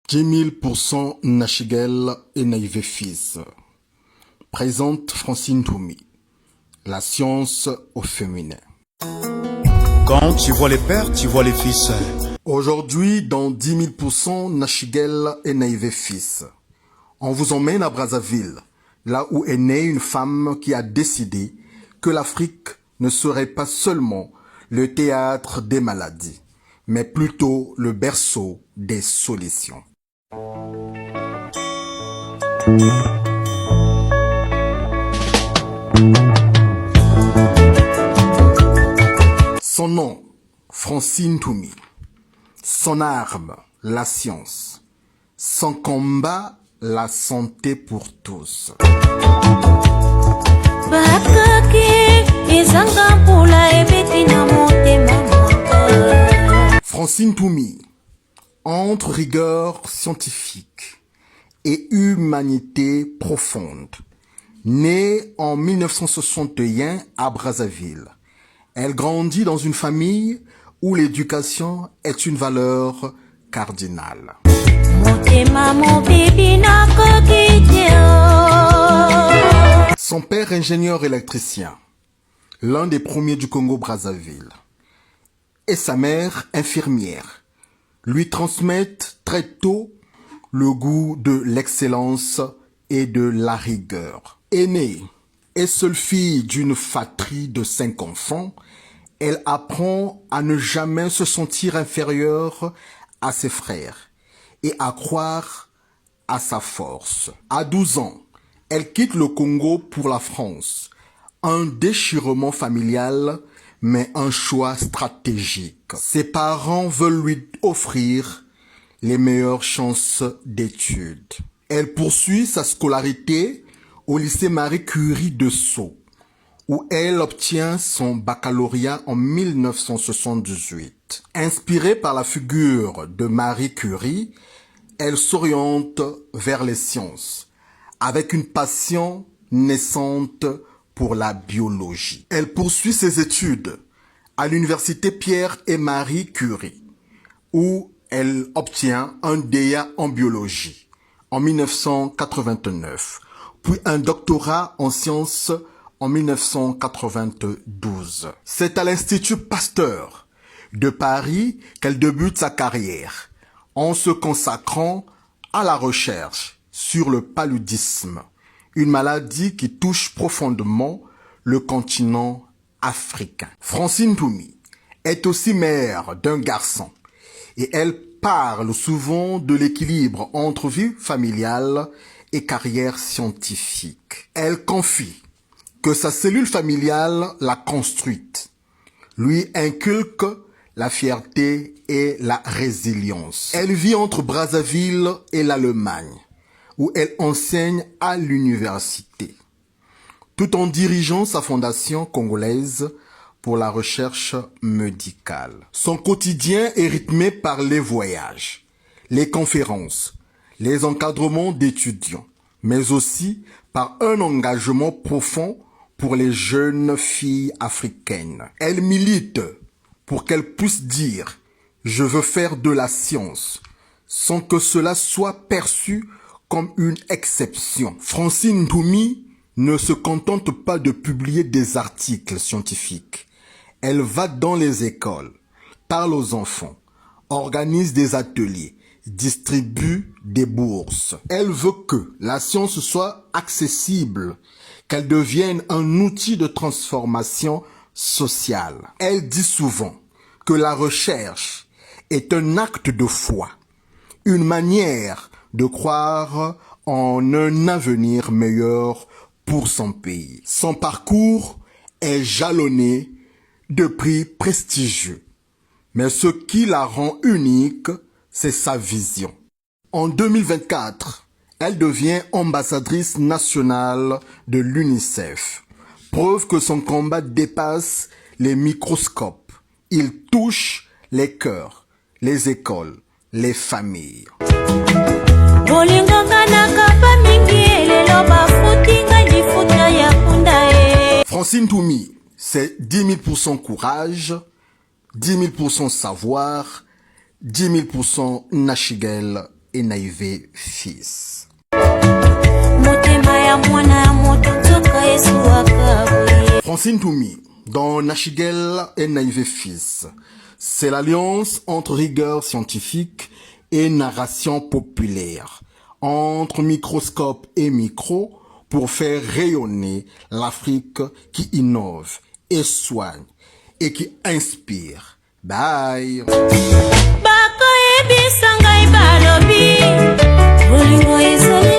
10 000% Nachigel et Naïvé Fils. Présente Francine Toumi. La science au féminin. Quand tu vois les pères, tu vois les fils. Aujourd'hui, dans 10 000% Nachigel et Naïvé Fils, on vous emmène à Brazzaville, là où est née une femme qui a décidé que l'Afrique ne serait pas seulement le théâtre des maladies, mais plutôt le berceau des solutions. Son nom, Francine Toumi. Son arme, la science. Son combat, la santé pour tous. Francine Toumi, entre rigueur scientifique et humanité profonde. Née en 1961 à Brazzaville, elle grandit dans une famille où l'éducation est une valeur cardinale. Son père ingénieur électricien, l'un des premiers du Congo-Brazzaville, et sa mère infirmière, lui transmettent très tôt le goût de l'excellence et de la rigueur. Aînée et seule fille d'une fratrie de 5 enfants, elle apprend à ne jamais se sentir inférieure à ses frères et à croire à sa force. À 12 ans, elle quitte le Congo pour la France. Un déchirement familial, mais un choix stratégique. Ses parents veulent lui offrir les meilleures chances d'études. Elle poursuit sa scolarité au lycée Marie Curie de Sceaux, où elle obtient son baccalauréat en 1978. Inspirée par la figure de Marie Curie, elle s'oriente vers les sciences, avec une passion naissante pour la biologie. Elle poursuit ses études à l'université Pierre et Marie Curie, où elle obtient un DEA en biologie en 1989, puis un doctorat en sciences en 1992. C'est à l'Institut Pasteur de Paris qu'elle débute sa carrière en se consacrant à la recherche sur le paludisme, une maladie qui touche profondément le continent africain. Francine Toumi est aussi mère d'un garçon et elle parle souvent de l'équilibre entre vie familiale et carrière scientifique. Elle confie que sa cellule familiale l'a construite, lui inculque la fierté et la résilience. Elle vit entre Brazzaville et l'Allemagne, où elle enseigne à l'université, tout en dirigeant sa fondation congolaise pour la recherche médicale. Son quotidien est rythmé par les voyages, les conférences, les encadrements d'étudiants, mais aussi par un engagement profond pour les jeunes filles africaines. Elle milite pour qu'elles puissent dire « Je veux faire de la science » sans que cela soit perçu comme une exception. Francine Toumi ne se contente pas de publier des articles scientifiques. Elle va dans les écoles, parle aux enfants, organise des ateliers, distribue des bourses. Elle veut que la science soit accessible, qu'elle devienne un outil de transformation sociale. Elle dit souvent que la recherche est un acte de foi, une manière de croire en un avenir meilleur pour son pays. Son parcours est jalonné de prix prestigieux, mais ce qui la rend unique, c'est sa vision. En 2024, elle devient ambassadrice nationale de l'UNICEF. Preuve que son combat dépasse les microscopes. Il touche les cœurs, les écoles, les familles. Francine Toumi, c'est 10 000% courage, 10 000% savoir, 10 000% Nachigel et Naïvé fils. Francine Toumi, dans Nachigel et Naïvé fils, c'est l'alliance entre rigueur scientifique et narration populaire, entre microscope et micro, pour faire rayonner l'Afrique qui innove et soigne et qui inspire. Bye. Bako ebi sangai balobi, bolingo ezali